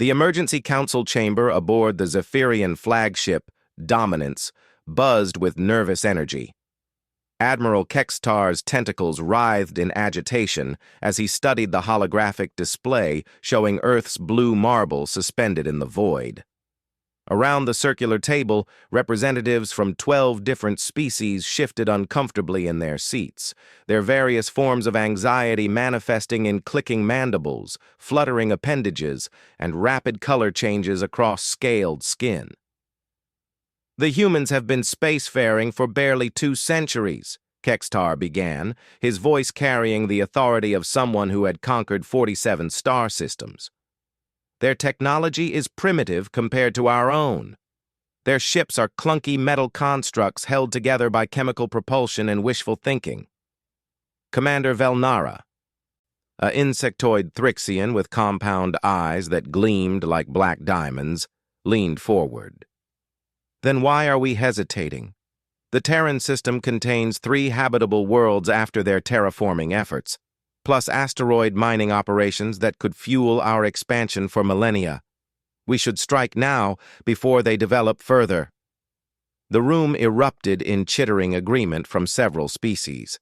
The emergency council chamber aboard the Zephyrian flagship, Dominance, buzzed with nervous energy. Admiral Kextar's tentacles writhed in agitation as he studied the holographic display showing Earth's blue marble suspended in the void. Around the circular table, representatives from 12 different species shifted uncomfortably in their seats, their various forms of anxiety manifesting in clicking mandibles, fluttering appendages, and rapid color changes across scaled skin. "The humans have been spacefaring for barely 2 centuries, Kextar began, his voice carrying the authority of someone who had conquered 47 star systems. Their technology is primitive compared to our own. Their ships are clunky metal constructs held together by chemical propulsion and wishful thinking." Commander Velnara, an insectoid Thrixian with compound eyes that gleamed like black diamonds, leaned forward. "Then why are we hesitating? The Terran system contains 3 habitable worlds after their terraforming efforts, plus asteroid mining operations that could fuel our expansion for millennia. We should strike now before they develop further." The room erupted in chittering agreement from several species.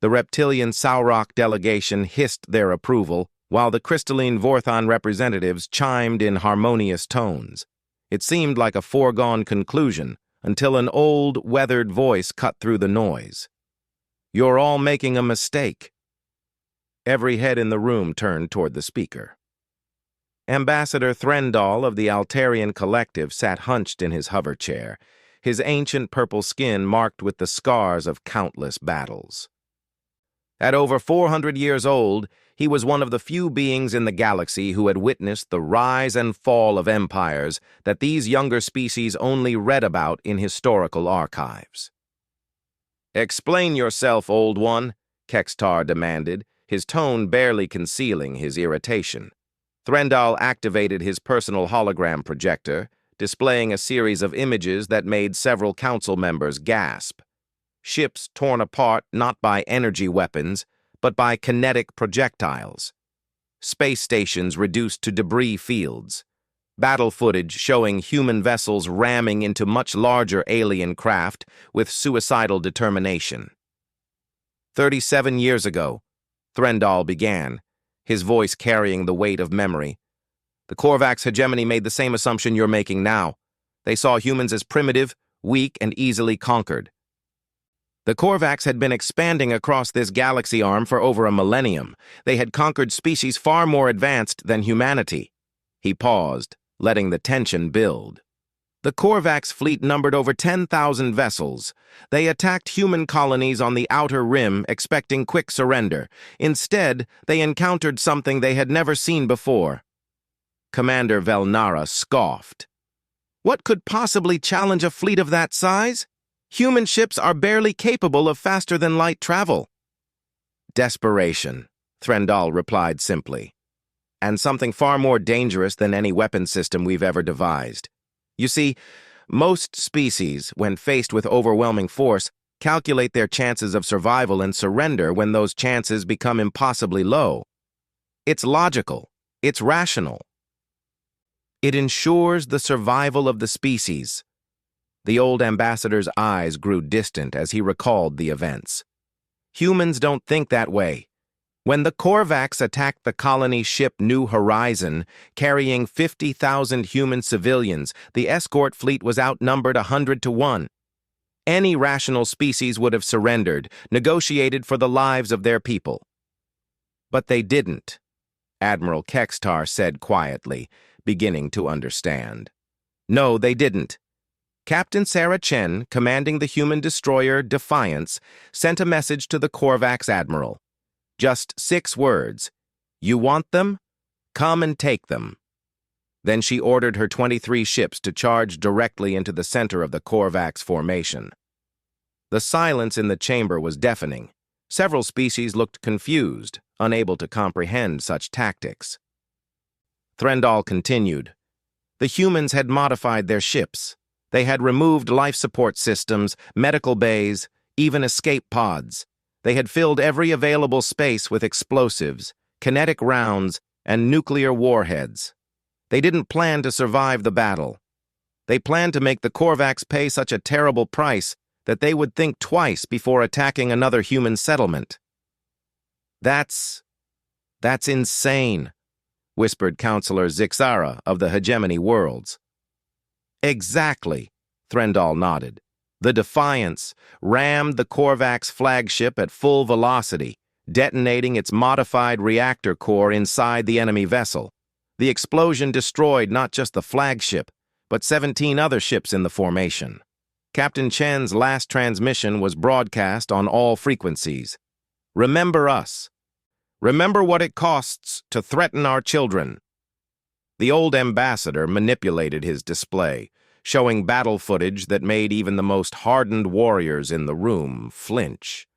The reptilian Saurok delegation hissed their approval, while the crystalline Vorthon representatives chimed in harmonious tones. It seemed like a foregone conclusion until an old, weathered voice cut through the noise. "You're all making a mistake." Every head in the room turned toward the speaker. Ambassador Threndal of the Altarian Collective sat hunched in his hover chair, his ancient purple skin marked with the scars of countless battles. At over 400 years old, he was one of the few beings in the galaxy who had witnessed the rise and fall of empires that these younger species only read about in historical archives. "Explain yourself, old one," Kextar demanded, his tone barely concealing his irritation. Threndal activated his personal hologram projector, displaying a series of images that made several council members gasp. Ships torn apart not by energy weapons, but by kinetic projectiles. Space stations reduced to debris fields. Battle footage showing human vessels ramming into much larger alien craft with suicidal determination. 37 years ago, Threndal began, his voice carrying the weight of memory. The Korvax hegemony made the same assumption you're making now. They saw humans as primitive, weak, and easily conquered. The Korvax had been expanding across this galaxy arm for over a millennium. They had conquered species far more advanced than humanity. He paused, letting the tension build. The Korvax fleet numbered over 10,000 vessels. They attacked human colonies on the outer rim, expecting quick surrender. Instead, they encountered something they had never seen before. Commander Velnara scoffed. "What could possibly challenge a fleet of that size? Human ships are barely capable of faster-than-light travel." "Desperation," Threndal replied simply. "And something far more dangerous than any weapon system we've ever devised. You see, most species, when faced with overwhelming force, calculate their chances of survival and surrender when those chances become impossibly low. It's logical. It's rational. It ensures the survival of the species." The old ambassador's eyes grew distant as he recalled the events. "Humans don't think that way. When the Korvax attacked the colony ship New Horizon, carrying 50,000 human civilians, the escort fleet was outnumbered 100 to 1. Any rational species would have surrendered, negotiated for the lives of their people. But they didn't," Admiral Kextar said quietly, beginning to understand. "No, they didn't. Captain Sarah Chen, commanding the human destroyer Defiance, sent a message to the Korvax admiral. Just 6 words. You want them? Come and take them. Then she ordered her 23 ships to charge directly into the center of the Korvax formation. The silence in the chamber was deafening. Several species looked confused, unable to comprehend such tactics. Threndal continued. The humans had modified their ships. They had removed life support systems, medical bays, even escape pods. They had filled every available space with explosives, kinetic rounds, and nuclear warheads. They didn't plan to survive the battle. They planned to make the Korvax pay such a terrible price that they would think twice before attacking another human settlement. That's insane, whispered Counselor Zixara of the Hegemony Worlds. Exactly, Threndal nodded. The Defiance rammed the Korvax flagship at full velocity, detonating its modified reactor core inside the enemy vessel. The explosion destroyed not just the flagship, but 17 other ships in the formation. Captain Chen's last transmission was broadcast on all frequencies. Remember us. Remember what it costs to threaten our children. The old ambassador manipulated his display, showing battle footage that made even the most hardened warriors in the room flinch.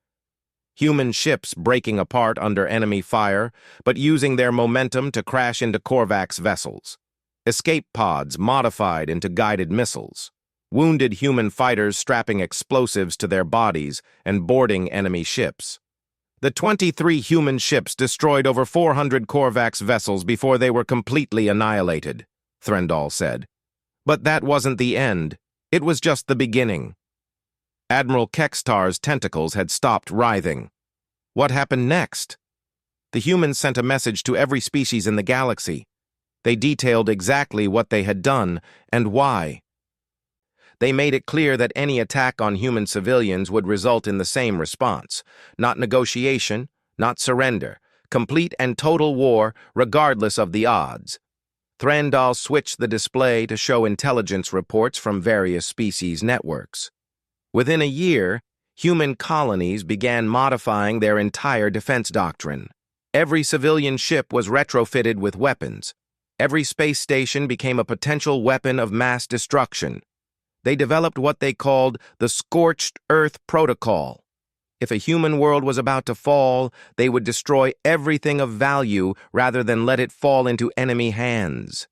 Human ships breaking apart under enemy fire, but using their momentum to crash into Korvax vessels. Escape pods modified into guided missiles. Wounded human fighters strapping explosives to their bodies and boarding enemy ships. The 23 human ships destroyed over 400 Korvax vessels before they were completely annihilated, Threndal said. But that wasn't the end. It was just the beginning. Admiral Kextar's tentacles had stopped writhing. What happened next? The humans sent a message to every species in the galaxy. They detailed exactly what they had done and why. They made it clear that any attack on human civilians would result in the same response. Not negotiation, not surrender. Complete and total war, regardless of the odds. Threndal switched the display to show intelligence reports from various species networks. Within a year, human colonies began modifying their entire defense doctrine. Every civilian ship was retrofitted with weapons. Every space station became a potential weapon of mass destruction. They developed what they called the Scorched Earth Protocol. If a human world was about to fall, they would destroy everything of value rather than let it fall into enemy hands.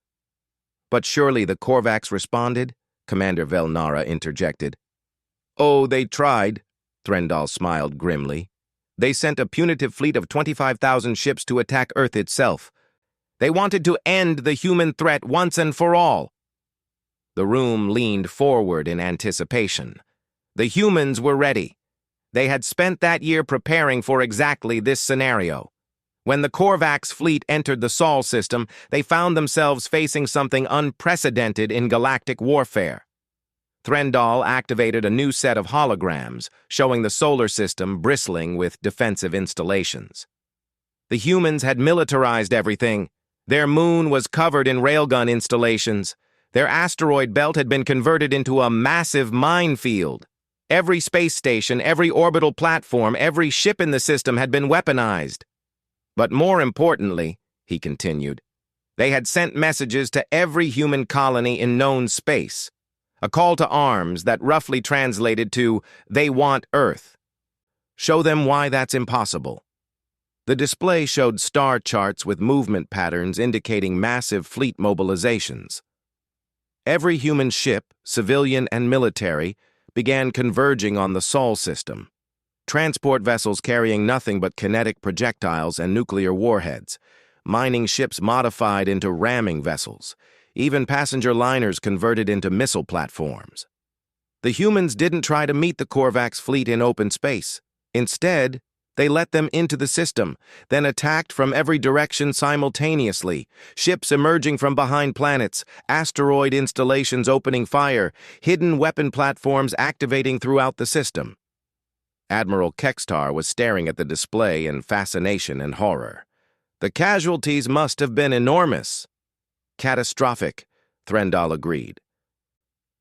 But surely the Korvax responded, Commander Velnara interjected. Oh, they tried, Threndal smiled grimly. They sent a punitive fleet of 25,000 ships to attack Earth itself. They wanted to end the human threat once and for all. The room leaned forward in anticipation. The humans were ready. They had spent that year preparing for exactly this scenario. When the Korvax fleet entered the Sol system, they found themselves facing something unprecedented in galactic warfare. Threndal activated a new set of holograms, showing the solar system bristling with defensive installations. The humans had militarized everything. Their moon was covered in railgun installations. Their asteroid belt had been converted into a massive minefield. Every space station, every orbital platform, every ship in the system had been weaponized. But more importantly, he continued, they had sent messages to every human colony in known space. A call to arms that roughly translated to, they want Earth. Show them why that's impossible. The display showed star charts with movement patterns indicating massive fleet mobilizations. Every human ship, civilian and military, began converging on the Sol system. Transport vessels carrying nothing but kinetic projectiles and nuclear warheads, mining ships modified into ramming vessels, even passenger liners converted into missile platforms. The humans didn't try to meet the Korvax fleet in open space. Instead, they let them into the system, then attacked from every direction simultaneously, ships emerging from behind planets, asteroid installations opening fire, hidden weapon platforms activating throughout the system. Admiral Kextar was staring at the display in fascination and horror. The casualties must have been enormous. Catastrophic, Threndal agreed.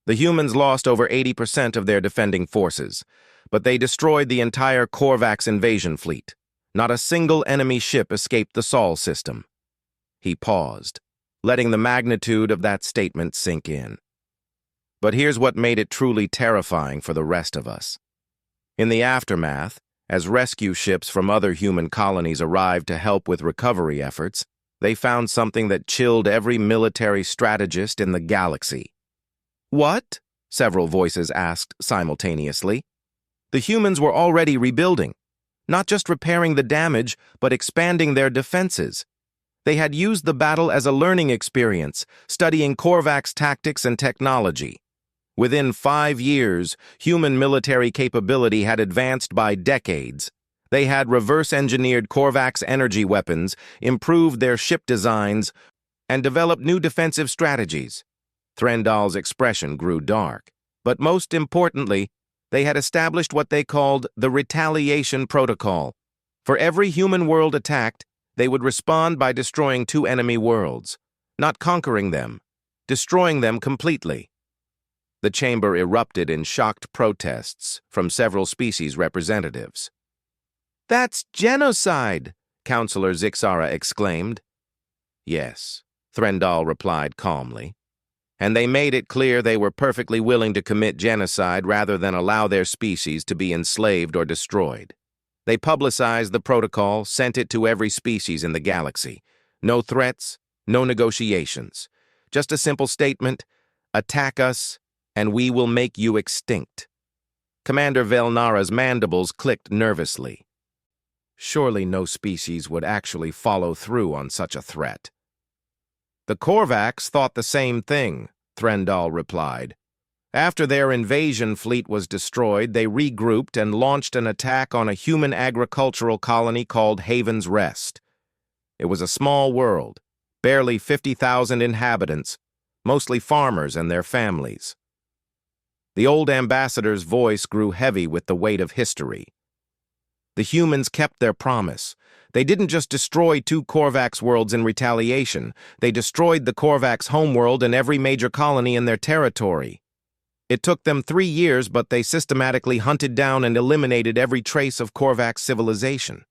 The humans lost over 80% of their defending forces, but they destroyed the entire Korvax invasion fleet. Not a single enemy ship escaped the Sol system. He paused, letting the magnitude of that statement sink in. But here's what made it truly terrifying for the rest of us. In the aftermath, as rescue ships from other human colonies arrived to help with recovery efforts, they found something that chilled every military strategist in the galaxy. What? Several voices asked simultaneously. The humans were already rebuilding, not just repairing the damage, but expanding their defenses. They had used the battle as a learning experience, studying Korvax tactics and technology. Within 5 years, human military capability had advanced by decades. They had reverse-engineered Korvax energy weapons, improved their ship designs, and developed new defensive strategies. Threndal's expression grew dark. But most importantly, they had established what they called the retaliation protocol. For every human world attacked, they would respond by destroying 2 enemy worlds, not conquering them, destroying them completely. The chamber erupted in shocked protests from several species representatives. "That's genocide!" Counselor Zixara exclaimed. "Yes," Threndal replied calmly. "And they made it clear they were perfectly willing to commit genocide rather than allow their species to be enslaved or destroyed. They publicized the protocol, sent it to every species in the galaxy. No threats, no negotiations. Just a simple statement: attack us, and we will make you extinct." Commander Velnara's mandibles clicked nervously. Surely no species would actually follow through on such a threat. "The Korvax thought the same thing," Threndal replied. "After their invasion fleet was destroyed, they regrouped and launched an attack on a human agricultural colony called Haven's Rest. It was a small world, barely 50,000 inhabitants, mostly farmers and their families." The old ambassador's voice grew heavy with the weight of history. The humans kept their promise. They didn't just destroy 2 Korvax worlds in retaliation. They destroyed the Korvax homeworld and every major colony in their territory. It took them 3 years, but they systematically hunted down and eliminated every trace of Korvax civilization.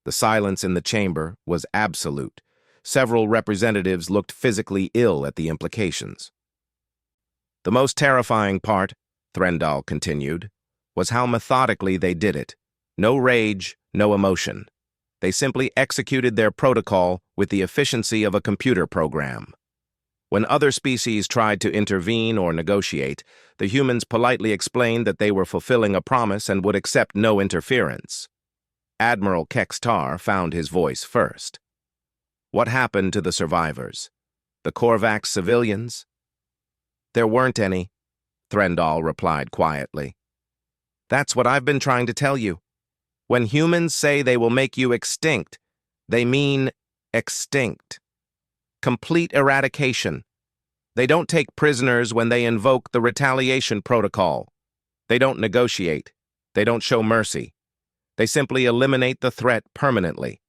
The silence in the chamber was absolute. Several representatives looked physically ill at the implications. "The most terrifying part," Threndal continued, "was how methodically they did it. No rage, no emotion. They simply executed their protocol with the efficiency of a computer program. When other species tried to intervene or negotiate, the humans politely explained that they were fulfilling a promise and would accept no interference." Admiral Kextar found his voice first. "What happened to the survivors? The Korvax civilians?" "There weren't any," Threndal replied quietly. "That's what I've been trying to tell you. When humans say they will make you extinct, they mean extinct. Complete eradication. They don't take prisoners when they invoke the retaliation protocol. They don't negotiate. They don't show mercy. They simply eliminate the threat permanently."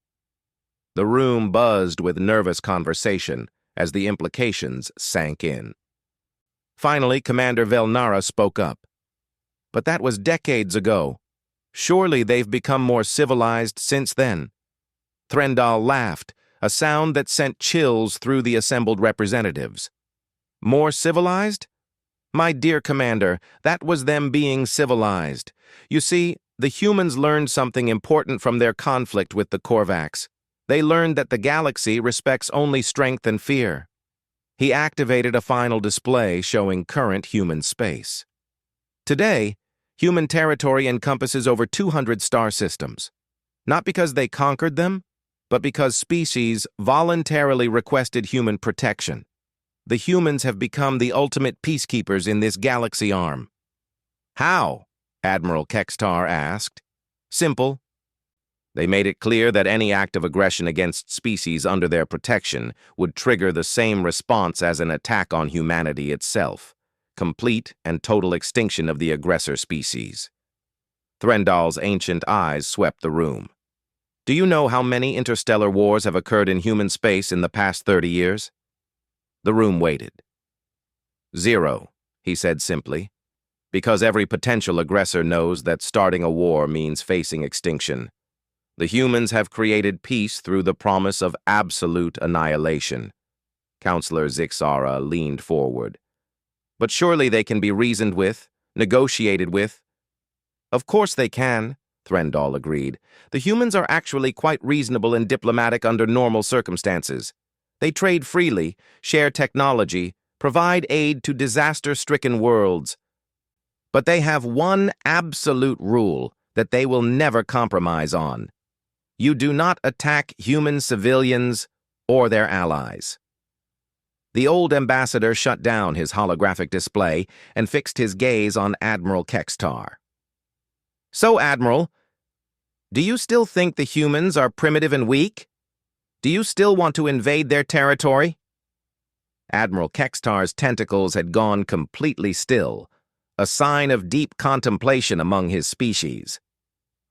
The room buzzed with nervous conversation as the implications sank in. Finally, Commander Velnara spoke up. "But that was decades ago. Surely they've become more civilized since then." Threndal laughed, a sound that sent chills through the assembled representatives. "More civilized? My dear Commander, that was them being civilized. You see, the humans learned something important from their conflict with the Korvax. They learned that the galaxy respects only strength and fear." He activated a final display showing current human space. Today, human territory encompasses over 200 star systems. Not because they conquered them, but because species voluntarily requested human protection. The humans have become the ultimate peacekeepers in this galaxy arm. "How?" Admiral Kextar asked. "Simple. They made it clear that any act of aggression against species under their protection would trigger the same response as an attack on humanity itself: complete and total extinction of the aggressor species." Threndal's ancient eyes swept the room. "Do you know how many interstellar wars have occurred in human space in the past 30 years? The room waited. "0, he said simply, "because every potential aggressor knows that starting a war means facing extinction. The humans have created peace through the promise of absolute annihilation." Counselor Zixara leaned forward. "But surely they can be reasoned with, negotiated with." "Of course they can," Threndal agreed. "The humans are actually quite reasonable and diplomatic under normal circumstances. They trade freely, share technology, provide aid to disaster-stricken worlds. But they have one absolute rule that they will never compromise on. You do not attack human civilians or their allies. The old ambassador shut down his holographic display and fixed his gaze on Admiral Kextar. "So, Admiral, do you still think the humans are primitive and weak? Do you still want to invade their territory?" Admiral Kextar's tentacles had gone completely still, a sign of deep contemplation among his species.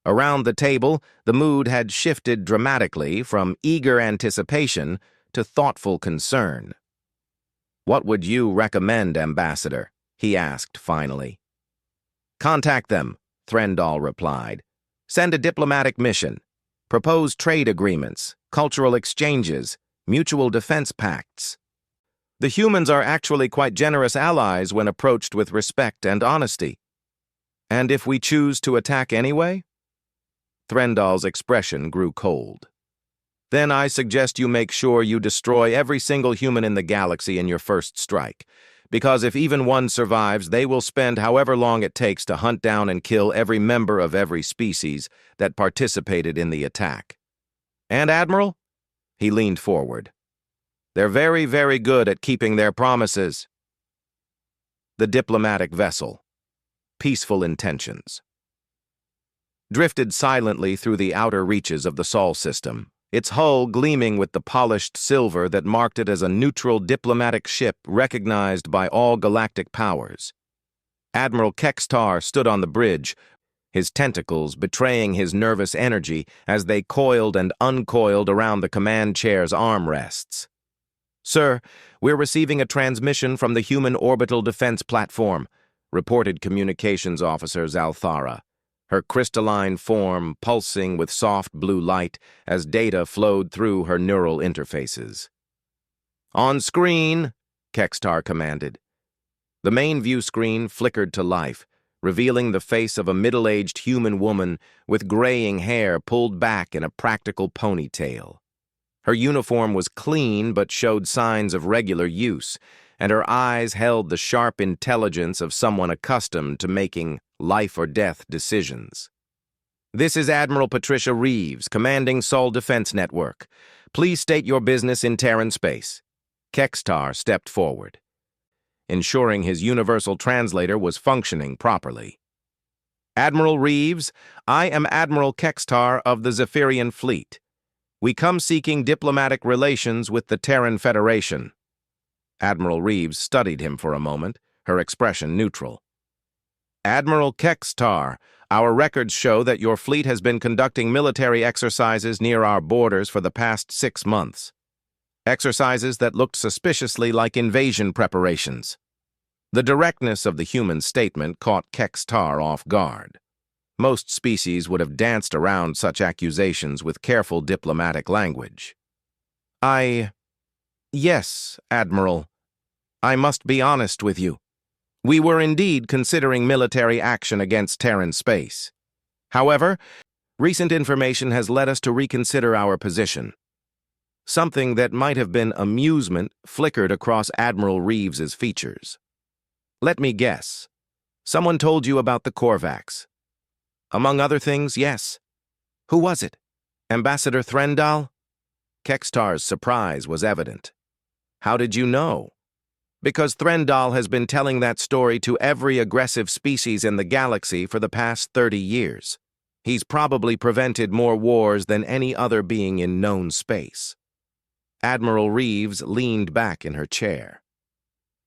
Around the table, the mood had shifted dramatically from eager anticipation to thoughtful concern. "What would you recommend, Ambassador?" he asked finally. "Contact them," Threndal replied. "Send a diplomatic mission. Propose trade agreements, cultural exchanges, mutual defense pacts. The humans are actually quite generous allies when approached with respect and honesty. And if we choose to attack anyway?" Threndal's expression grew cold. "Then I suggest you make sure you destroy every single human in the galaxy in your first strike, because if even one survives, they will spend however long it takes to hunt down and kill every member of every species that participated in the attack. And, Admiral," he leaned forward, "they're very, very good at keeping their promises." The diplomatic vessel, peaceful intentions, drifted silently through the outer reaches of the Sol system, its hull gleaming with the polished silver that marked it as a neutral diplomatic ship recognized by all galactic powers. Admiral Kextar stood on the bridge, his tentacles betraying his nervous energy as they coiled and uncoiled around the command chair's armrests. "Sir, we're receiving a transmission from the Human Orbital Defense Platform," reported Communications Officer Zalthara, her crystalline form pulsing with soft blue light as data flowed through her neural interfaces. "On screen," Kextar commanded. The main view screen flickered to life, revealing the face of a middle-aged human woman with graying hair pulled back in a practical ponytail. Her uniform was clean but showed signs of regular use, and her eyes held the sharp intelligence of someone accustomed to making life-or-death decisions. "This is Admiral Patricia Reeves, commanding Sol Defense Network. Please state your business in Terran space." Kextar stepped forward, ensuring his universal translator was functioning properly. "Admiral Reeves, I am Admiral Kextar of the Zephyrian Fleet. We come seeking diplomatic relations with the Terran Federation." Admiral Reeves studied him for a moment, her expression neutral. "Admiral Kextar, our records show that your fleet has been conducting military exercises near our borders for the past 6 months. Exercises that looked suspiciously like invasion preparations." The directness of the human statement caught Kextar off guard. Most species would have danced around such accusations with careful diplomatic language. "Yes, Admiral. I must be honest with you. We were indeed considering military action against Terran space. However, recent information has led us to reconsider our position." Something that might have been amusement flickered across Admiral Reeves's features. "Let me guess. Someone told you about the Korvax." "Among other things, yes." "Who was it? Ambassador Threndal?" Kextar's surprise was evident. "How did you know?" "Because Threndal has been telling that story to every aggressive species in the galaxy for the past 30 years. He's probably prevented more wars than any other being in known space." Admiral Reeves leaned back in her chair.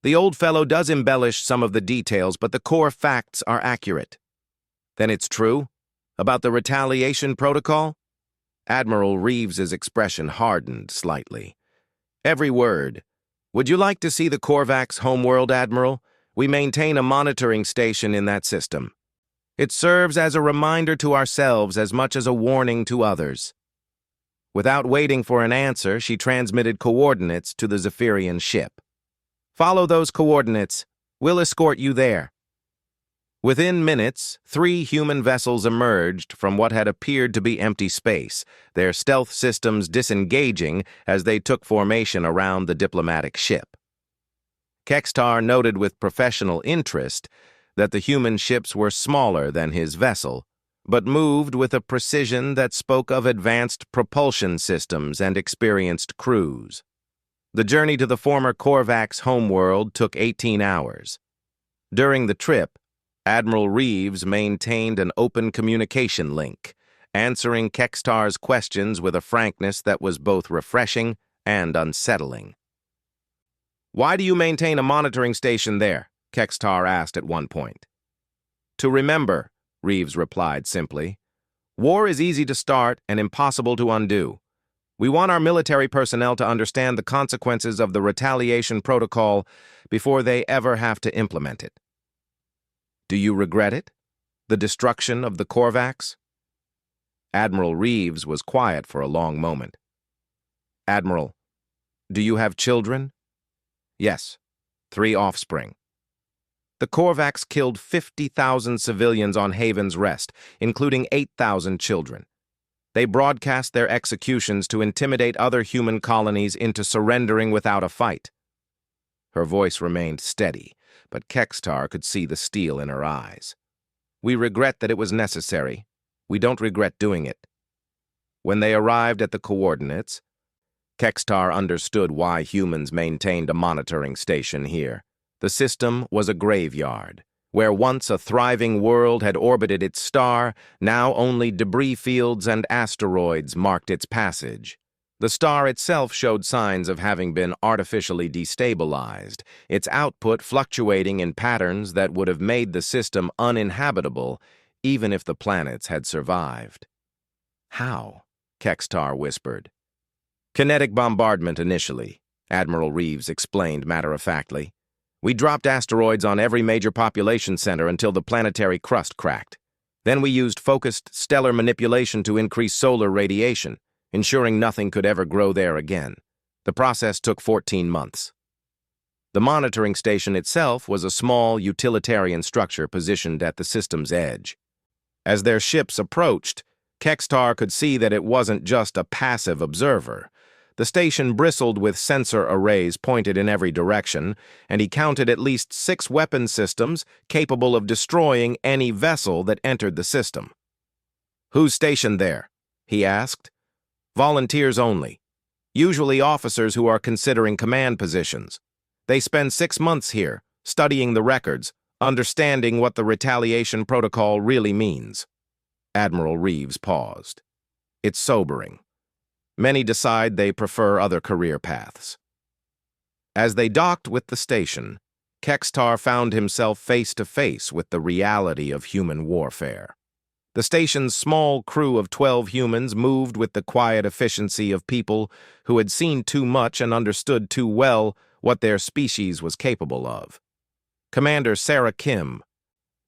"The old fellow does embellish some of the details, but the core facts are accurate." "Then it's true? About the retaliation protocol?" Admiral Reeves's expression hardened slightly. "Every word. Would you like to see the Korvax homeworld, Admiral? We maintain a monitoring station in that system. It serves as a reminder to ourselves as much as a warning to others." Without waiting for an answer, she transmitted coordinates to the Zephyrian ship. "Follow those coordinates. We'll escort you there." Within minutes, 3 human vessels emerged from what had appeared to be empty space, their stealth systems disengaging as they took formation around the diplomatic ship. Kextar noted with professional interest that the human ships were smaller than his vessel, but moved with a precision that spoke of advanced propulsion systems and experienced crews. The journey to the former Korvax homeworld took 18 hours. During the trip, Admiral Reeves maintained an open communication link, answering Kextar's questions with a frankness that was both refreshing and unsettling. "Why do you maintain a monitoring station there?" Kextar asked at one point. "To remember," Reeves replied simply. "War is easy to start and impossible to undo. We want our military personnel to understand the consequences of the retaliation protocol before they ever have to implement it." "Do you regret it? The destruction of the Korvax?" Admiral Reeves was quiet for a long moment. "Admiral, do you have children?" "Yes, 3 offspring. The Korvax killed 50,000 civilians on Haven's Rest, including 8,000 children. They broadcast their executions to intimidate other human colonies into surrendering without a fight." Her voice remained steady, but Kextar could see the steel in her eyes. "We regret that it was necessary. We don't regret doing it." When they arrived at the coordinates, Kextar understood why humans maintained a monitoring station here. The system was a graveyard. Where once a thriving world had orbited its star, now only debris fields and asteroids marked its passage. The star itself showed signs of having been artificially destabilized, its output fluctuating in patterns that would have made the system uninhabitable even if the planets had survived. "How?" Kextar whispered. "Kinetic bombardment initially," Admiral Reeves explained matter-of-factly. "We dropped asteroids on every major population center until the planetary crust cracked. Then we used focused stellar manipulation to increase solar radiation, ensuring nothing could ever grow there again. The process took 14 months. The monitoring station itself was a small utilitarian structure positioned at the system's edge. As their ships approached, Kextar could see that it wasn't just a passive observer. The station bristled with sensor arrays pointed in every direction, and he counted at least 6 weapon systems capable of destroying any vessel that entered the system. "Who's stationed there?" he asked. "Volunteers only. Usually officers who are considering command positions. They spend 6 months here, studying the records, understanding what the retaliation protocol really means." Admiral Reeves paused. "It's sobering. Many decide they prefer other career paths." As they docked with the station, Kextar found himself face to face with the reality of human warfare. The station's small crew of 12 humans moved with the quiet efficiency of people who had seen too much and understood too well what their species was capable of. Commander Sarah Kim,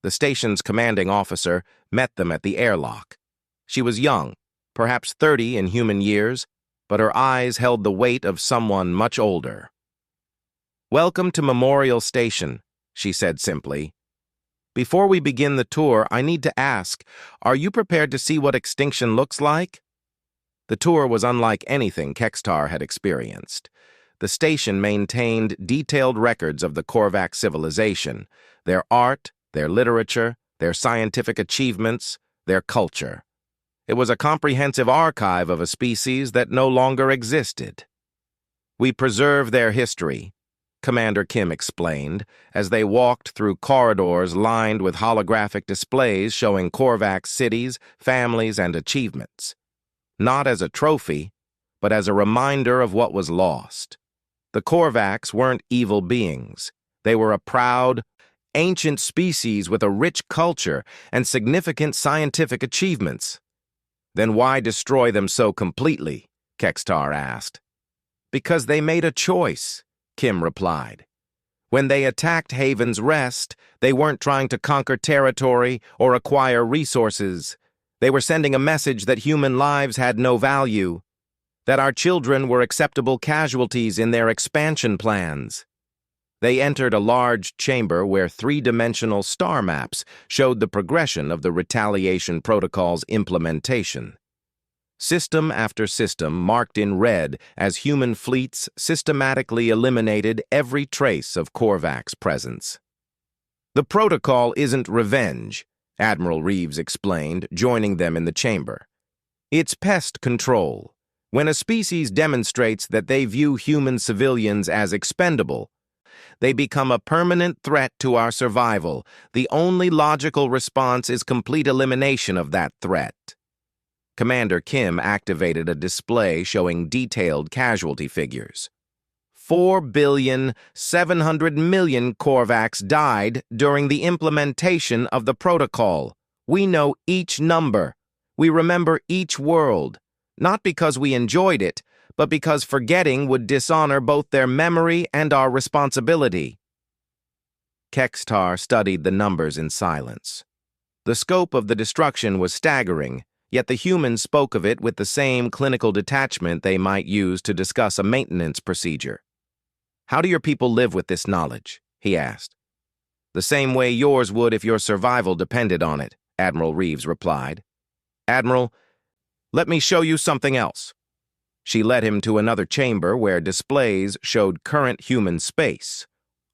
the station's commanding officer, met them at the airlock. She was young, perhaps 30 in human years, but her eyes held the weight of someone much older. "Welcome to Memorial Station," she said simply. "Before we begin the tour, I need to ask, are you prepared to see what extinction looks like?" The tour was unlike anything Kextar had experienced. The station maintained detailed records of the Korvax civilization, their art, their literature, their scientific achievements, their culture. It was a comprehensive archive of a species that no longer existed. "We preserve their history," Commander Kim explained, as they walked through corridors lined with holographic displays showing Korvax cities, families, and achievements. Not as a trophy, but as a reminder of what was lost. The Korvax weren't evil beings. They were a proud, ancient species with a rich culture and significant scientific achievements. "Then why destroy them so completely?" Kextar asked. "Because they made a choice," Kim replied. "When they attacked Haven's Rest, they weren't trying to conquer territory or acquire resources. They were sending a message that human lives had no value, that our children were acceptable casualties in their expansion plans." They entered a large chamber where 3-dimensional star maps showed the progression of the retaliation protocol's implementation. System after system marked in red as human fleets systematically eliminated every trace of Korvax presence. "The protocol isn't revenge," Admiral Reeves explained, joining them in the chamber. It's pest control. When a species demonstrates that they view human civilians as expendable, they become a permanent threat to our survival. The only logical response is complete elimination of that threat. Commander Kim activated a display showing detailed casualty figures. 4,700,000,000 Korvax died during the implementation of the protocol. We know each number. We remember each world, not because we enjoyed it, but because forgetting would dishonor both their memory and our responsibility. Kextar studied the numbers in silence. The scope of the destruction was staggering, yet the humans spoke of it with the same clinical detachment they might use to discuss a maintenance procedure. How do your people live with this knowledge? He asked. The same way yours would if your survival depended on it, Admiral Reeves replied. Admiral, let me show you something else. She led him to another chamber where displays showed current human space.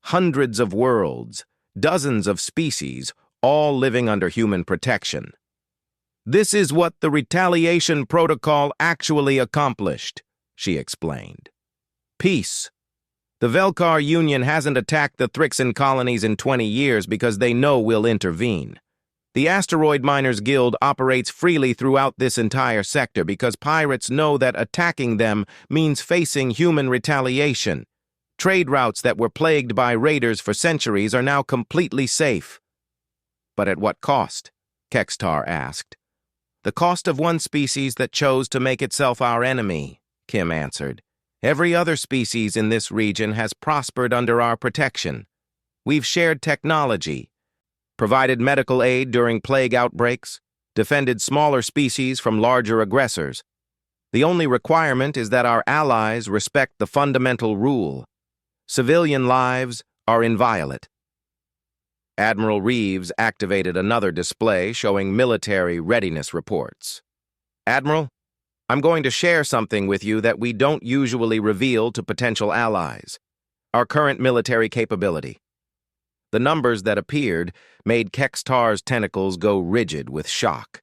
Hundreds of worlds, dozens of species, all living under human protection. This is what the retaliation protocol actually accomplished, she explained. Peace. The Velkar Union hasn't attacked the Thrixan colonies in 20 years because they know we'll intervene. The Asteroid Miners Guild operates freely throughout this entire sector because pirates know that attacking them means facing human retaliation. Trade routes that were plagued by raiders for centuries are now completely safe. But at what cost? Kextar asked. The cost of one species that chose to make itself our enemy, Kim answered. Every other species in this region has prospered under our protection. We've shared technology, provided medical aid during plague outbreaks, defended smaller species from larger aggressors. The only requirement is that our allies respect the fundamental rule. Civilian lives are inviolate. Admiral Reeves activated another display showing military readiness reports. Admiral, I'm going to share something with you that we don't usually reveal to potential allies. Our current military capability. The numbers that appeared made Kextar's tentacles go rigid with shock.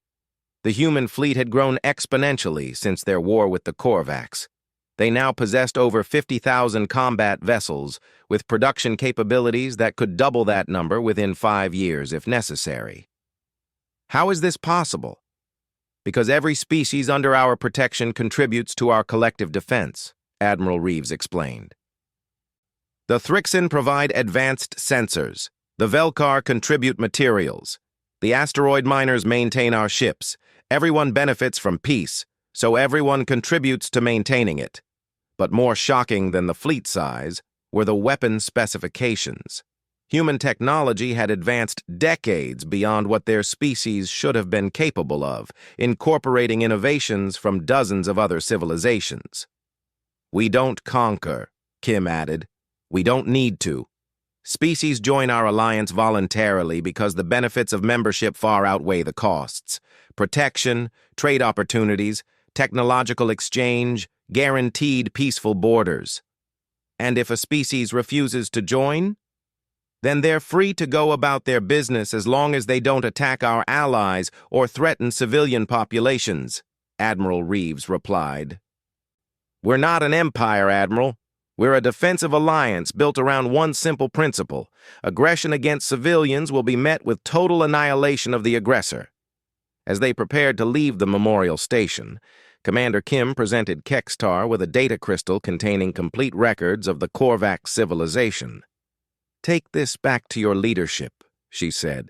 The human fleet had grown exponentially since their war with the Korvax. They now possessed over 50,000 combat vessels, with production capabilities that could double that number within 5 years if necessary. How is this possible? Because every species under our protection contributes to our collective defense, Admiral Reeves explained. The Thrixan provide advanced sensors. The Velkar contribute materials. The asteroid miners maintain our ships. Everyone benefits from peace, so everyone contributes to maintaining it. But more shocking than the fleet size were the weapon specifications. Human technology had advanced decades beyond what their species should have been capable of, incorporating innovations from dozens of other civilizations. We don't conquer, Kim added. We don't need to. Species join our alliance voluntarily because the benefits of membership far outweigh the costs. Protection, trade opportunities, technological exchange, guaranteed peaceful borders. And if a species refuses to join, then they're free to go about their business as long as they don't attack our allies or threaten civilian populations, Admiral Reeves replied. We're not an empire, Admiral. We're a defensive alliance built around one simple principle. Aggression against civilians will be met with total annihilation of the aggressor. As they prepared to leave the memorial station, Commander Kim presented Kextar with a data crystal containing complete records of the Korvax civilization. Take this back to your leadership, she said.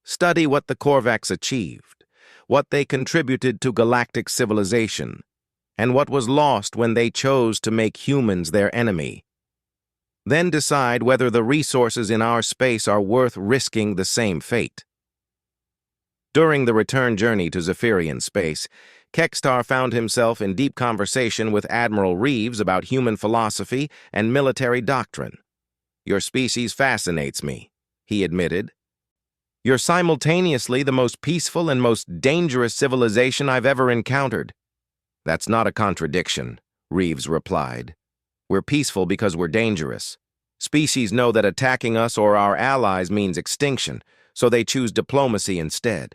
Study what the Korvax achieved, what they contributed to galactic civilization, and what was lost when they chose to make humans their enemy. Then decide whether the resources in our space are worth risking the same fate. During the return journey to Zephyrian space, Kextar found himself in deep conversation with Admiral Reeves about human philosophy and military doctrine. Your species fascinates me, he admitted. You're simultaneously the most peaceful and most dangerous civilization I've ever encountered. That's not a contradiction, Reeves replied. We're peaceful because we're dangerous. Species know that attacking us or our allies means extinction, so they choose diplomacy instead.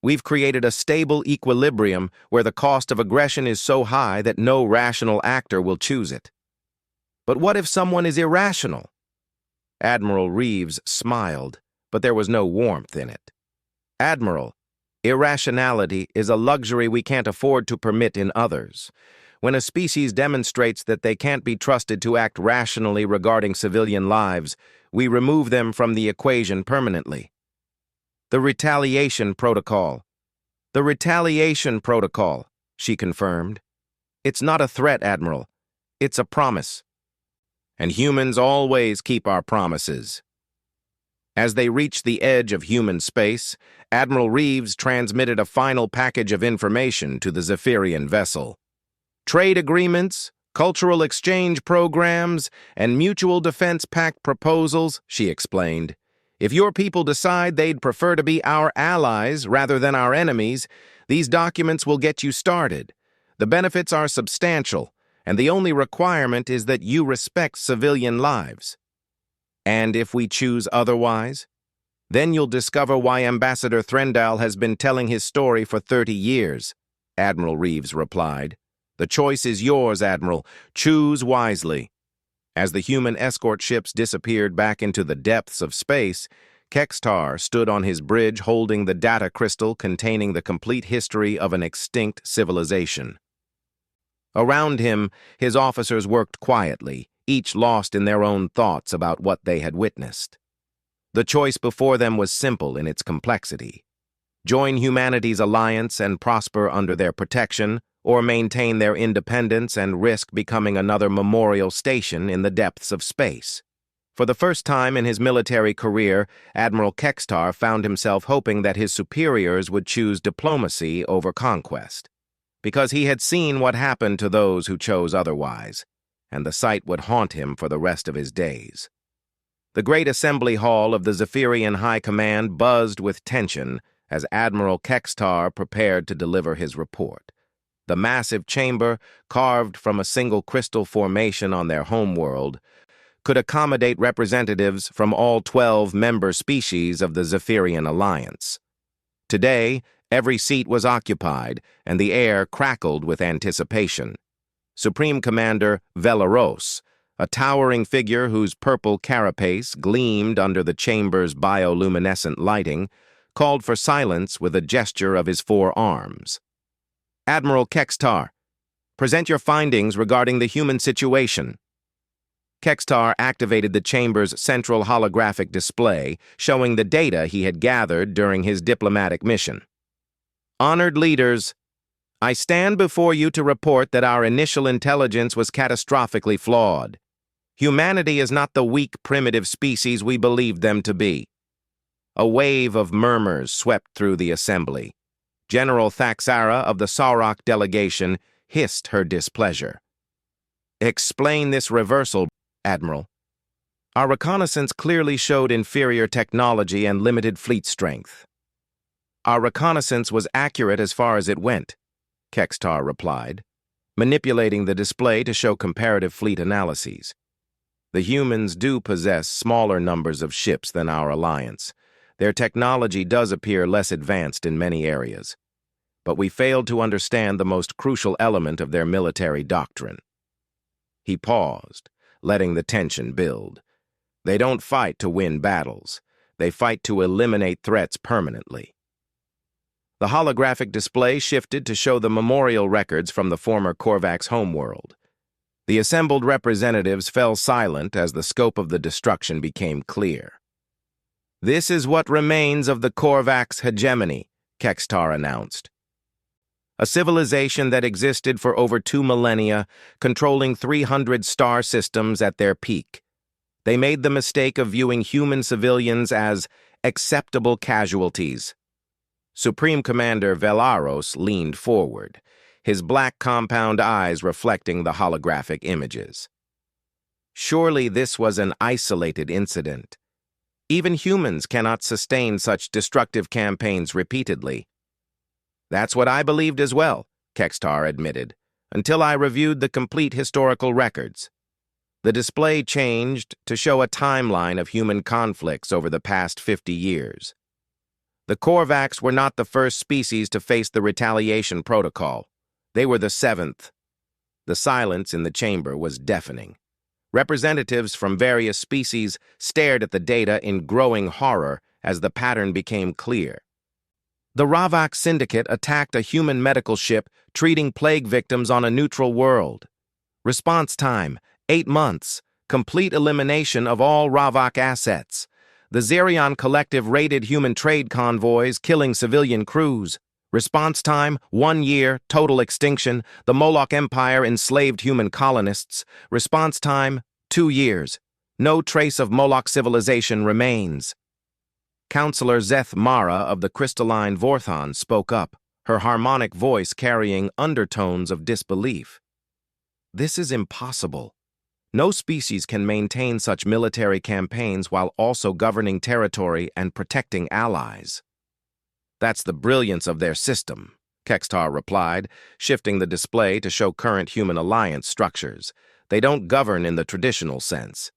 We've created a stable equilibrium where the cost of aggression is so high that no rational actor will choose it. But what if someone is irrational? Admiral Reeves smiled, but there was no warmth in it. Admiral, irrationality is a luxury we can't afford to permit in others. When a species demonstrates that they can't be trusted to act rationally regarding civilian lives, we remove them from the equation permanently. The retaliation protocol. The retaliation protocol, she confirmed. It's not a threat, Admiral. It's a promise. And humans always keep our promises. As they reached the edge of human space, Admiral Reeves transmitted a final package of information to the Zephyrian vessel. Trade agreements, cultural exchange programs, and mutual defense pact proposals, she explained. If your people decide they'd prefer to be our allies rather than our enemies, these documents will get you started. The benefits are substantial, and the only requirement is that you respect civilian lives. And if we choose otherwise, then you'll discover why Ambassador Threndal has been telling his story for 30 years, Admiral Reeves replied. The choice is yours, Admiral. Choose wisely. As the human escort ships disappeared back into the depths of space, Kextar stood on his bridge holding the data crystal containing the complete history of an extinct civilization. Around him, his officers worked quietly, each lost in their own thoughts about what they had witnessed. The choice before them was simple in its complexity. Join humanity's alliance and prosper under their protection, or maintain their independence and risk becoming another memorial station in the depths of space. For the first time in his military career, Admiral Kextar found himself hoping that his superiors would choose diplomacy over conquest, because he had seen what happened to those who chose otherwise, and the sight would haunt him for the rest of his days. The great assembly hall of the Zephyrian High Command buzzed with tension as Admiral Kextar prepared to deliver his report. The massive chamber, carved from a single crystal formation on their homeworld, could accommodate representatives from all 12 member species of the Zephyrian Alliance. Today, every seat was occupied, and the air crackled with anticipation. Supreme Commander Velaros, a towering figure whose purple carapace gleamed under the chamber's bioluminescent lighting, called for silence with a gesture of his 4 arms. Admiral Kextar, present your findings regarding the human situation. Kextar activated the chamber's central holographic display, showing the data he had gathered during his diplomatic mission. Honored leaders, I stand before you to report that our initial intelligence was catastrophically flawed. Humanity is not the weak, primitive species we believed them to be. A wave of murmurs swept through the assembly. General Thaxara of the Sarok delegation hissed her displeasure. Explain this reversal, Admiral. Our reconnaissance clearly showed inferior technology and limited fleet strength. Our reconnaissance was accurate as far as it went, Kextar replied, manipulating the display to show comparative fleet analyses. The humans do possess smaller numbers of ships than our alliance. Their technology does appear less advanced in many areas. But we failed to understand the most crucial element of their military doctrine. He paused, letting the tension build. They don't fight to win battles. They fight to eliminate threats permanently. The holographic display shifted to show the memorial records from the former Korvax homeworld. The assembled representatives fell silent as the scope of the destruction became clear. This is what remains of the Korvax hegemony, Kextar announced. A civilization that existed for over 2 millennia, controlling 300 star systems at their peak. They made the mistake of viewing human civilians as acceptable casualties. Supreme Commander Velaros leaned forward, his black compound eyes reflecting the holographic images. Surely this was an isolated incident. Even humans cannot sustain such destructive campaigns repeatedly. That's what I believed as well, Kextar admitted, until I reviewed the complete historical records. The display changed to show a timeline of human conflicts over the past 50 years. The Korvax were not the first species to face the retaliation protocol. They were the seventh. The silence in the chamber was deafening. Representatives from various species stared at the data in growing horror as the pattern became clear. The Ravak Syndicate attacked a human medical ship treating plague victims on a neutral world. Response time, 8 months. Complete elimination of all Ravak assets. The Zerion Collective raided human trade convoys, killing civilian crews. Response time, 1 year, total extinction. The Moloch Empire enslaved human colonists. Response time, 2 years. No trace of Moloch civilization remains. Counselor Zeth Mara of the crystalline Vorthon spoke up, her harmonic voice carrying undertones of disbelief. This is impossible. No species can maintain such military campaigns while also governing territory and protecting allies. That's the brilliance of their system, Kextar replied, shifting the display to show current human alliance structures. They don't govern in the traditional sense.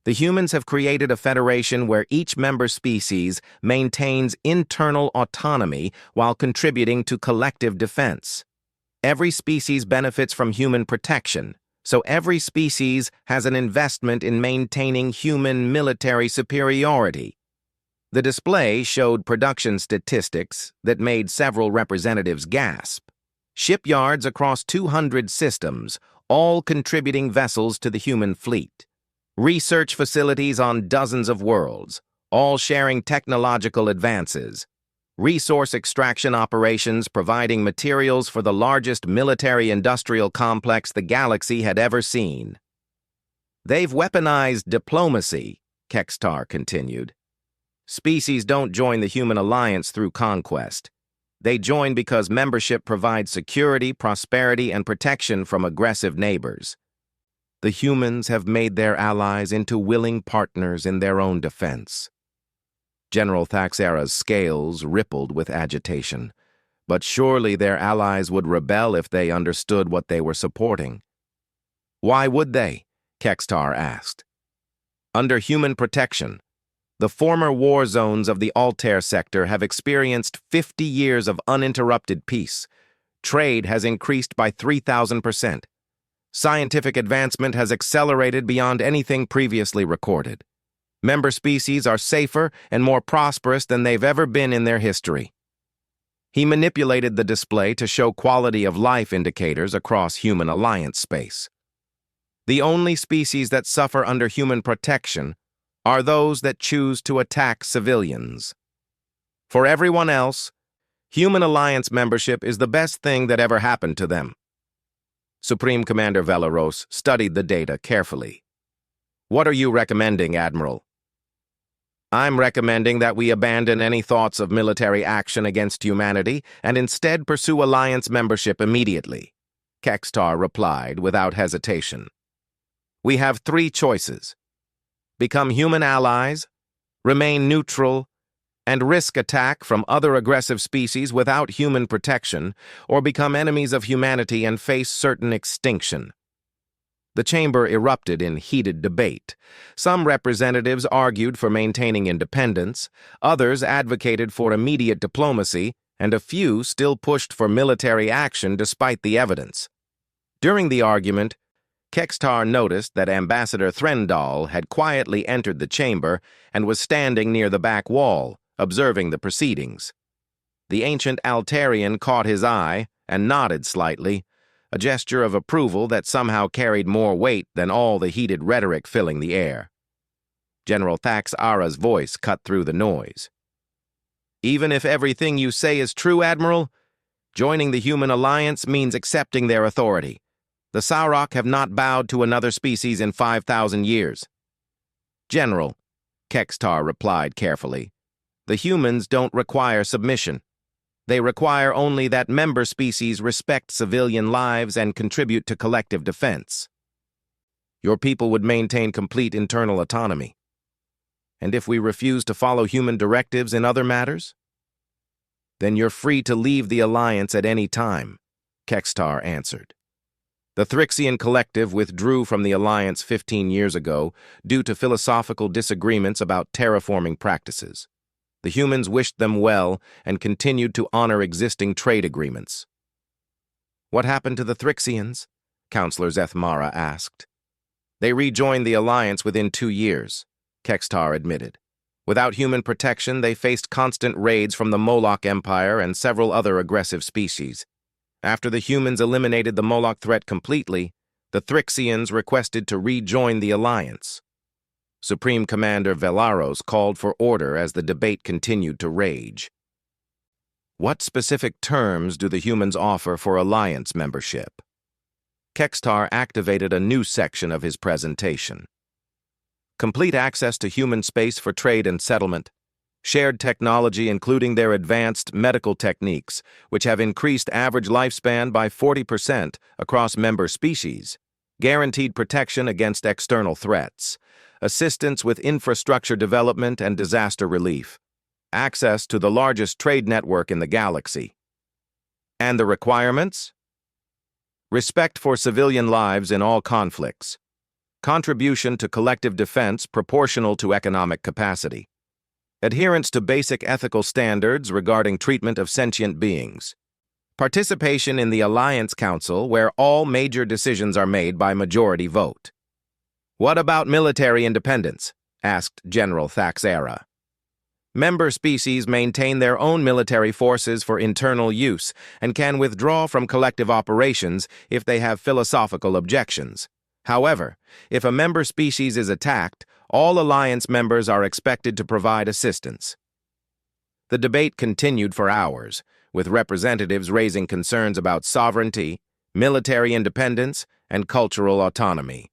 The humans have created a federation where each member species maintains internal autonomy while contributing to collective defense. Every species benefits from human protection, so every species has an investment in maintaining human military superiority. The display showed production statistics that made several representatives gasp. Shipyards across 200 systems, all contributing vessels to the human fleet. Research facilities on dozens of worlds, all sharing technological advances. Resource extraction operations providing materials for the largest military-industrial complex the galaxy had ever seen. They've weaponized diplomacy, Kextar continued. Species don't join the human alliance through conquest. They join because membership provides security, prosperity, and protection from aggressive neighbors. The humans have made their allies into willing partners in their own defense. General Thaxara's scales rippled with agitation, but surely their allies would rebel if they understood what they were supporting. Why would they? Kextar asked. Under human protection, the former war zones of the Altair sector have experienced 50 years of uninterrupted peace. Trade has increased by 3,000%. Scientific advancement has accelerated beyond anything previously recorded. Member species are safer and more prosperous than they've ever been in their history. He manipulated the display to show quality of life indicators across human alliance space. The only species that suffer under human protection are those that choose to attack civilians. For everyone else, human alliance membership is the best thing that ever happened to them. Supreme Commander Velaros studied the data carefully. What are you recommending, Admiral? I'm recommending that we abandon any thoughts of military action against humanity and instead pursue alliance membership immediately, Kextar replied without hesitation. We have 3 choices. Become human allies, remain neutral, and risk attack from other aggressive species without human protection, or become enemies of humanity and face certain extinction. The chamber erupted in heated debate. Some representatives argued for maintaining independence, others advocated for immediate diplomacy, and a few still pushed for military action despite the evidence. During the argument, Kextar noticed that Ambassador Threndal had quietly entered the chamber and was standing near the back wall, observing the proceedings. The ancient Altarian caught his eye and nodded slightly, a gesture of approval that somehow carried more weight than all the heated rhetoric filling the air. General Thaxara's voice cut through the noise. Even if everything you say is true, Admiral, joining the human alliance means accepting their authority. The Saurok have not bowed to another species in 5,000 years. General, Kextar replied carefully, the humans don't require submission. They require only that member species respect civilian lives and contribute to collective defense. Your people would maintain complete internal autonomy. And if we refuse to follow human directives in other matters? Then you're free to leave the alliance at any time, Kextar answered. The Thrixian Collective withdrew from the alliance 15 years ago due to philosophical disagreements about terraforming practices. The humans wished them well and continued to honor existing trade agreements. "What happened to the Thrixians?" Counselor Zethmara asked. "They rejoined the Alliance within 2 years," Kextar admitted. "Without human protection, they faced constant raids from the Moloch Empire and several other aggressive species. After the humans eliminated the Moloch threat completely, the Thrixians requested to rejoin the Alliance." Supreme Commander Velaros called for order as the debate continued to rage. "What specific terms do the humans offer for Alliance membership?" Kextar activated a new section of his presentation. "Complete access to human space for trade and settlement, shared technology including their advanced medical techniques, which have increased average lifespan by 40% across member species, guaranteed protection against external threats, assistance with infrastructure development and disaster relief, access to the largest trade network in the galaxy. And the requirements? Respect for civilian lives in all conflicts, contribution to collective defense proportional to economic capacity, adherence to basic ethical standards regarding treatment of sentient beings, participation in the Alliance Council where all major decisions are made by majority vote." "What about military independence?" asked General Thaxera. "Member species maintain their own military forces for internal use and can withdraw from collective operations if they have philosophical objections. However, if a member species is attacked, all Alliance members are expected to provide assistance." The debate continued for hours, with representatives raising concerns about sovereignty, military independence, and cultural autonomy.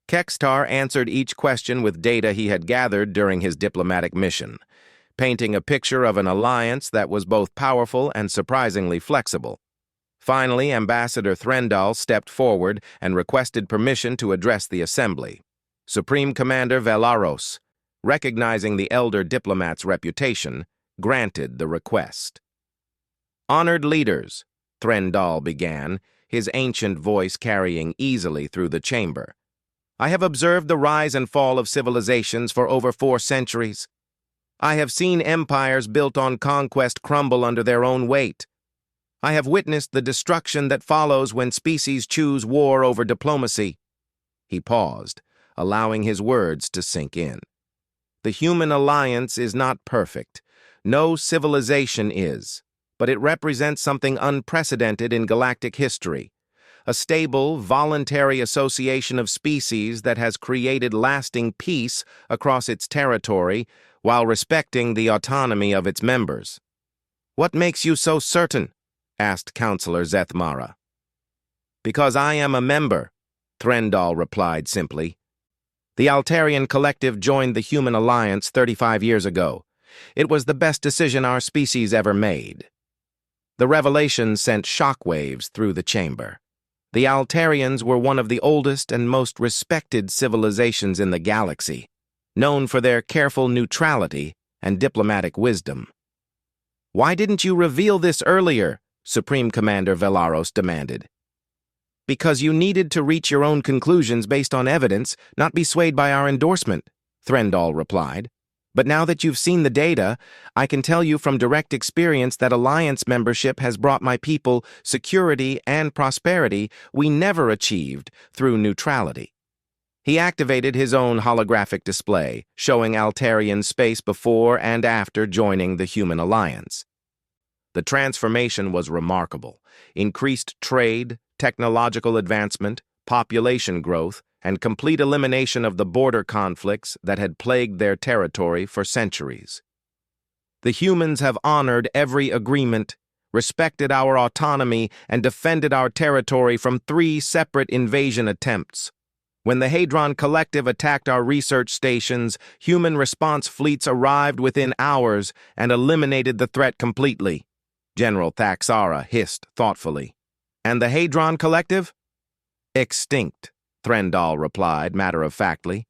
Kextar answered each question with data he had gathered during his diplomatic mission, painting a picture of an alliance that was both powerful and surprisingly flexible. Finally, Ambassador Threndal stepped forward and requested permission to address the assembly. Supreme Commander Velaros, recognizing the elder diplomat's reputation, granted the request. "Honored leaders," Threndal began, his ancient voice carrying easily through the chamber. "I have observed the rise and fall of civilizations for over 4 centuries. I have seen empires built on conquest crumble under their own weight. I have witnessed the destruction that follows when species choose war over diplomacy." He paused, allowing his words to sink in. "The human alliance is not perfect. No civilization is, but it represents something unprecedented in galactic history. A stable, voluntary association of species that has created lasting peace across its territory while respecting the autonomy of its members." "What makes you so certain?" asked Counselor Zethmara. "Because I am a member," Threndal replied simply. "The Altarian Collective joined the Human Alliance 35 years ago. It was the best decision our species ever made." The revelation sent shockwaves through the chamber. The Altarians were one of the oldest and most respected civilizations in the galaxy, known for their careful neutrality and diplomatic wisdom. "Why didn't you reveal this earlier?" Supreme Commander Velaros demanded. "Because you needed to reach your own conclusions based on evidence, not be swayed by our endorsement," Threndal replied. "But now that you've seen the data, I can tell you from direct experience that Alliance membership has brought my people security and prosperity we never achieved through neutrality." He activated his own holographic display, showing Altarian space before and after joining the Human Alliance. The transformation was remarkable. Increased trade, technological advancement, population growth, and complete elimination of the border conflicts that had plagued their territory for centuries. "The humans have honored every agreement, respected our autonomy, and defended our territory from 3 separate invasion attempts. When the Hadron Collective attacked our research stations, human response fleets arrived within hours and eliminated the threat completely," General Thaxara hissed thoughtfully. "And the Hadron Collective?" "Extinct," Threndal replied matter-of-factly.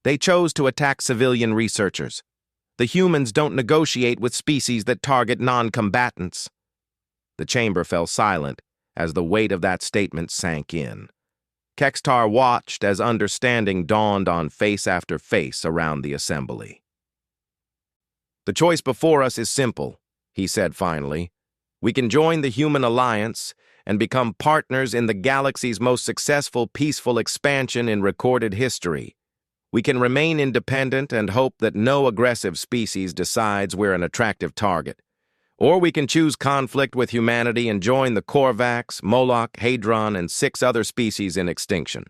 "They chose to attack civilian researchers. The humans don't negotiate with species that target non-combatants." The chamber fell silent as the weight of that statement sank in. Kextar watched as understanding dawned on face after face around the assembly. The choice before us is simple, he said finally. We can join the human alliance and become partners in the galaxy's most successful peaceful expansion in recorded history. We can remain independent and hope that no aggressive species decides we're an attractive target. Or we can choose conflict with humanity and join the Korvax, Moloch, Hadron, and 6 other species in extinction.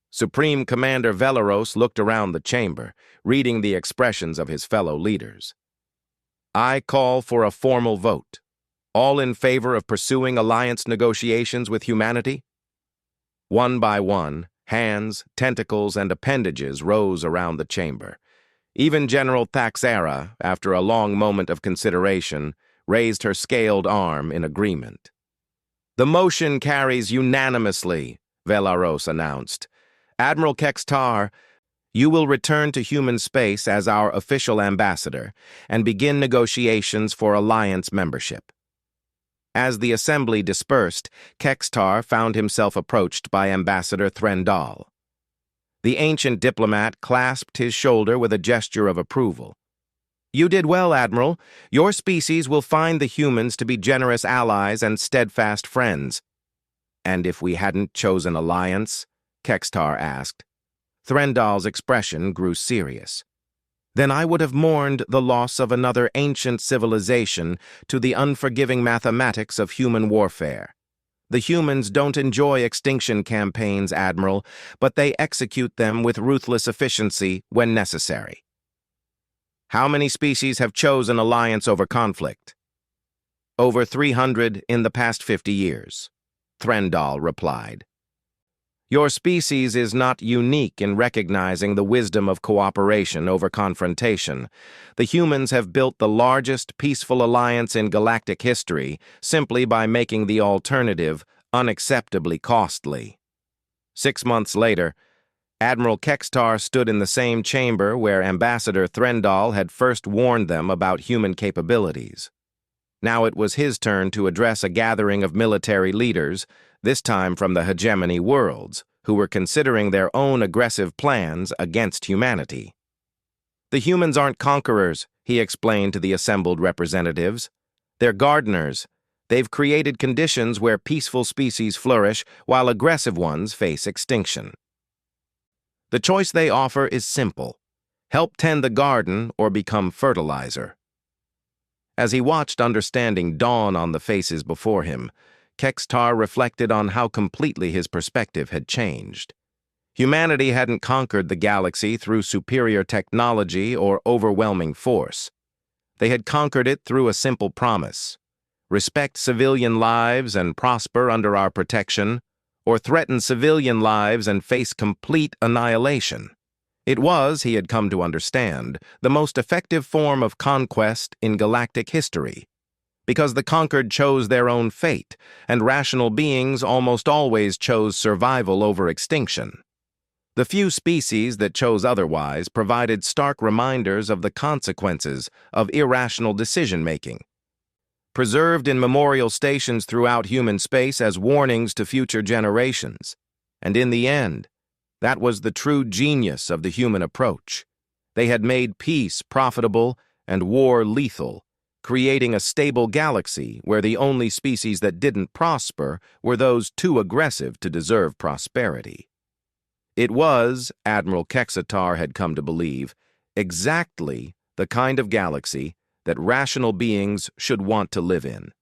Supreme Commander Velaros looked around the chamber, reading the expressions of his fellow leaders. I call for a formal vote. All in favor of pursuing alliance negotiations with humanity? One by one, hands, tentacles, and appendages rose around the chamber. Even General Thaxera, after a long moment of consideration, raised her scaled arm in agreement. The motion carries unanimously, Velaros announced. Admiral Kextar, you will return to human space as our official ambassador and begin negotiations for alliance membership. As the assembly dispersed, Kextar found himself approached by Ambassador Threndal. The ancient diplomat clasped his shoulder with a gesture of approval. You did well, Admiral. Your species will find the humans to be generous allies and steadfast friends. And if we hadn't chosen alliance? Kextar asked. Threndal's expression grew serious. Then I would have mourned the loss of another ancient civilization to the unforgiving mathematics of human warfare. The humans don't enjoy extinction campaigns, Admiral, but they execute them with ruthless efficiency when necessary. How many species have chosen alliance over conflict? Over 300 in the past 50 years, Threndal replied. Your species is not unique in recognizing the wisdom of cooperation over confrontation. The humans have built the largest peaceful alliance in galactic history simply by making the alternative unacceptably costly. 6 months later, Admiral Kextar stood in the same chamber where Ambassador Threndal had first warned them about human capabilities. Now it was his turn to address a gathering of military leaders, this time from the hegemony worlds, who were considering their own aggressive plans against humanity. The humans aren't conquerors, he explained to the assembled representatives. They're gardeners. They've created conditions where peaceful species flourish while aggressive ones face extinction. The choice they offer is simple. Help tend the garden or become fertilizer. As he watched understanding dawn on the faces before him, Kextar reflected on how completely his perspective had changed. Humanity hadn't conquered the galaxy through superior technology or overwhelming force. They had conquered it through a simple promise: respect civilian lives and prosper under our protection, or threaten civilian lives and face complete annihilation. It was, he had come to understand, the most effective form of conquest in galactic history, because the conquered chose their own fate, and rational beings almost always chose survival over extinction. The few species that chose otherwise provided stark reminders of the consequences of irrational decision-making, preserved in memorial stations throughout human space as warnings to future generations. And in the end, that was the true genius of the human approach. They had made peace profitable and war lethal, creating a stable galaxy where the only species that didn't prosper were those too aggressive to deserve prosperity. It was, Admiral Kextar had come to believe, exactly the kind of galaxy that rational beings should want to live in.